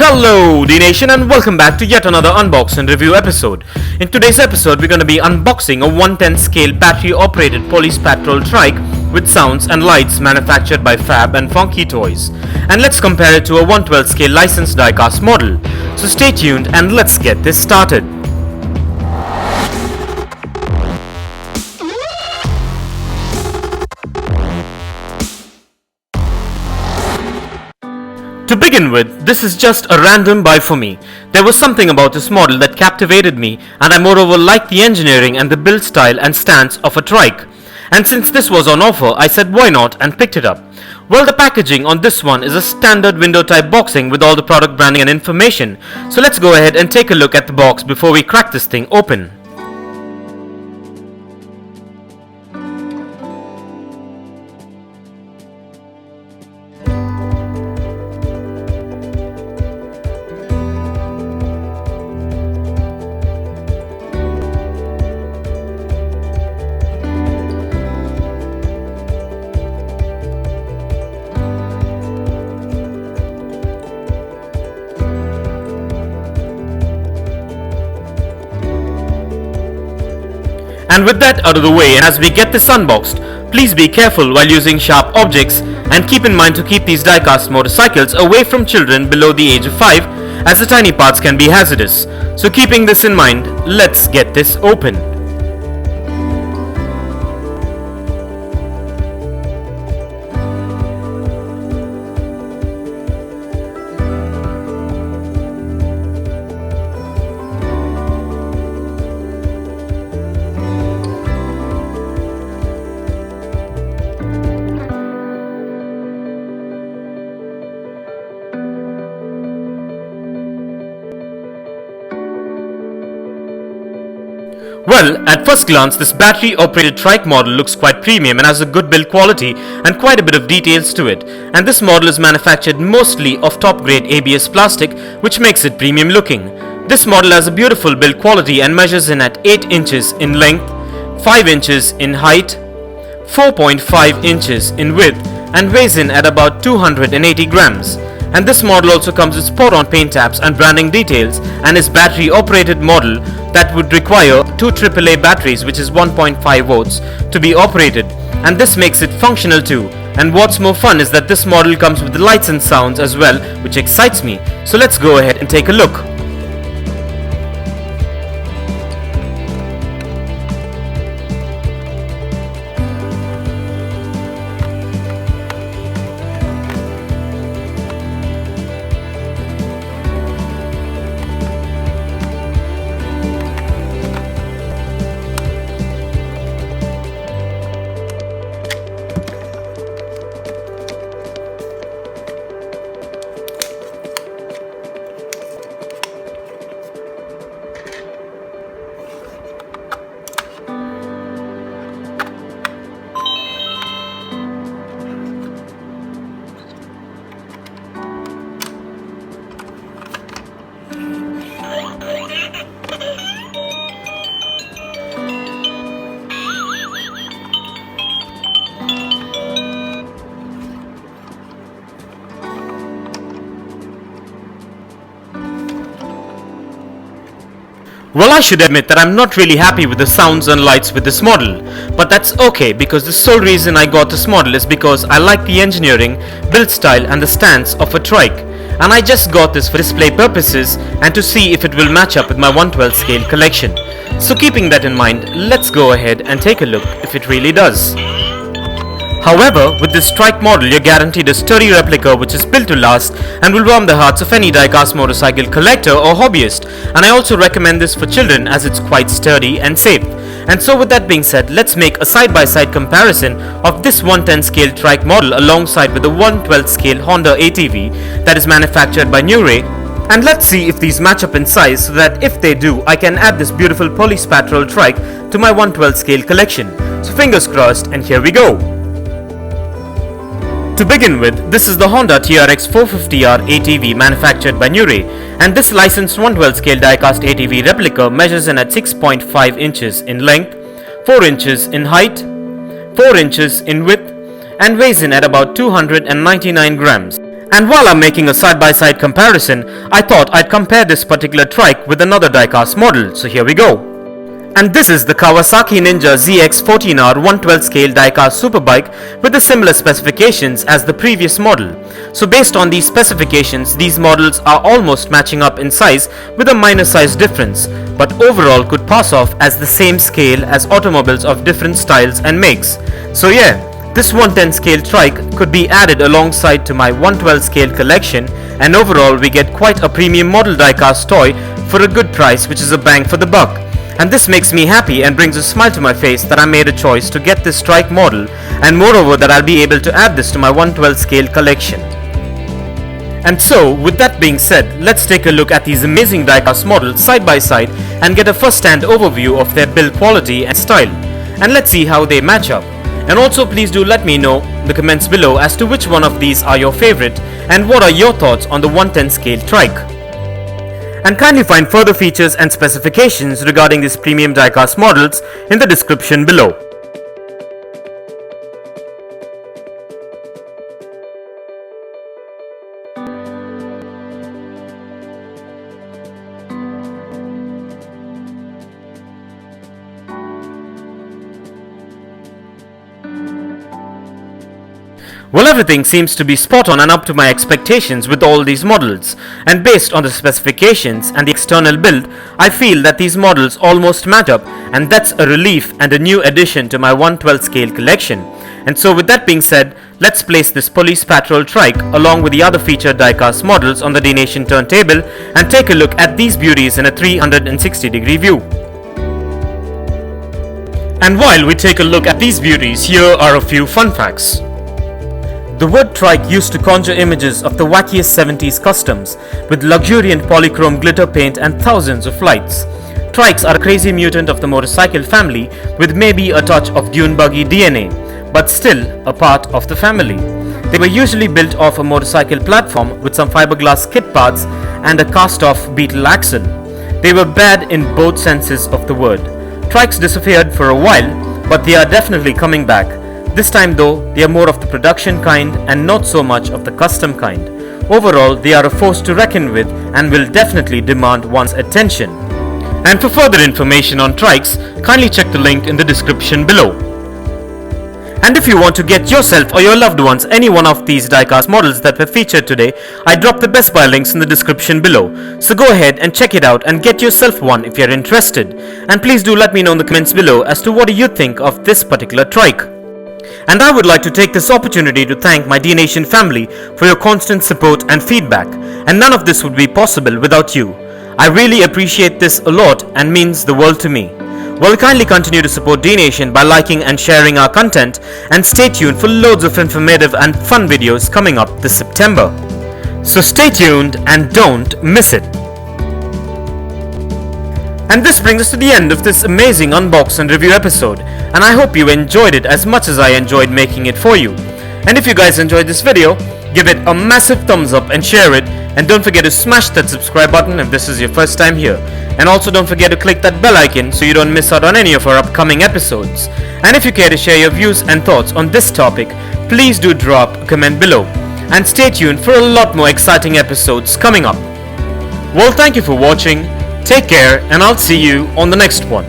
Hello Dnation and welcome back to yet another unbox and review episode. In today's episode we're going to be unboxing a 110 scale battery operated Police Patrol Trike with sounds and lights manufactured by Fab and Funky Toys. And let's compare it to a 112 scale licensed diecast model. So stay tuned and let's get this started. To begin with, this is just a random buy for me. There was something about this model that captivated me, and I moreover liked the engineering and the build style and stance of a trike. And since this was on offer, I said why not and picked it up. Well, the packaging on this one is a standard window type boxing with all the product branding and information. So let's go ahead and take a look at the box before we crack this thing open. And with that out of the way, and as we get this unboxed, please be careful while using sharp objects and keep in mind to keep these diecast motorcycles away from children below the age of 5 as the tiny parts can be hazardous. So keeping this in mind, let's get this open. Well, at first glance, this battery operated trike model looks quite premium and has a good build quality and quite a bit of details to it. And this model is manufactured mostly of top grade ABS plastic, which makes it premium looking. This model has a beautiful build quality and measures in at 8 inches in length, 5 inches in height, 4.5 inches in width, and weighs in at about 280 grams. And this model also comes with spot-on paint tabs and branding details, and is battery operated model that would require 2 AAA batteries, which is 1.5 volts, to be operated, and this makes it functional too. And what's more fun is that this model comes with lights and sounds as well, which excites me. So let's go ahead and take a look. Well, I should admit that I'm not really happy with the sounds and lights with this model, but that's okay because the sole reason I got this model is because I like the engineering, build style and the stance of a trike, and I just got this for display purposes and to see if it will match up with my 112 scale collection. So keeping that in mind, let's go ahead and take a look if it really does. However, with this trike model, you're guaranteed a sturdy replica which is built to last and will warm the hearts of any diecast motorcycle collector or hobbyist. And I also recommend this for children as it's quite sturdy and safe. And so with that being said, let's make a side-by-side comparison of this 110 scale trike model alongside with the 112 scale Honda ATV that is manufactured by Newray. And let's see if these match up in size so that if they do, I can add this beautiful Police Patrol Trike to my 112 scale collection. So fingers crossed, and here we go. To begin with, this is the Honda TRX 450R ATV manufactured by Newray, and this licensed 112 scale diecast ATV replica measures in at 6.5 inches in length, 4 inches in height, 4 inches in width, and weighs in at about 299 grams. And while I'm making a side-by-side comparison, I thought I'd compare this particular trike with another diecast model, so here we go. And this is the Kawasaki Ninja ZX14R 112 scale diecast superbike with the similar specifications as the previous model. So based on these specifications, these models are almost matching up in size with a minor size difference, but overall could pass off as the same scale as automobiles of different styles and makes. So yeah, this 110 scale trike could be added alongside to my 112 scale collection, and overall we get quite a premium model diecast toy for a good price, which is a bang for the buck. And this makes me happy and brings a smile to my face that I made a choice to get this trike model, and moreover that I'll be able to add this to my 112 scale collection. And so, with that being said, let's take a look at these amazing diecast models side by side and get a first-hand overview of their build quality and style. And let's see how they match up. And also please do let me know in the comments below as to which one of these are your favorite and what are your thoughts on the 110 scale trike. And kindly find further features and specifications regarding these premium diecast models in the description below. Well, everything seems to be spot on and up to my expectations with all these models, and based on the specifications and the external build, I feel that these models almost match up, and that's a relief and a new addition to my 112 scale collection. And so with that being said, let's place this Police Patrol Trike along with the other featured diecast models on the Dnation turntable and take a look at these beauties in a 360-degree view. And while we take a look at these beauties, here are a few fun facts. The word trike used to conjure images of the wackiest 70s customs with luxuriant polychrome glitter paint and thousands of lights. Trikes are a crazy mutant of the motorcycle family with maybe a touch of dune buggy DNA, but still a part of the family. They were usually built off a motorcycle platform with some fiberglass kit parts and a cast-off beetle axle. They were bad in both senses of the word. Trikes disappeared for a while, but they are definitely coming back. This time though, they are more of the production kind and not so much of the custom kind. Overall, they are a force to reckon with and will definitely demand one's attention. And for further information on trikes, kindly check the link in the description below. And if you want to get yourself or your loved ones any one of these diecast models that were featured today, I dropped the Best Buy links in the description below. So go ahead and check it out and get yourself one if you're interested. And please do let me know in the comments below as to what do you think of this particular trike. And I would like to take this opportunity to thank my Dnation family for your constant support and feedback, and none of this would be possible without you. I really appreciate this a lot and means the world to me. Well, kindly continue to support Dnation by liking and sharing our content, and stay tuned for loads of informative and fun videos coming up this September. So stay tuned and don't miss it. And this brings us to the end of this amazing unbox and review episode, and I hope you enjoyed it as much as I enjoyed making it for you. And if you guys enjoyed this video, give it a massive thumbs up and share it, and don't forget to smash that subscribe button if this is your first time here. And also don't forget to click that bell icon so you don't miss out on any of our upcoming episodes. And if you care to share your views and thoughts on this topic, please do drop a comment below. And stay tuned for a lot more exciting episodes coming up. Well, thank you for watching. Take care, and I'll see you on the next one.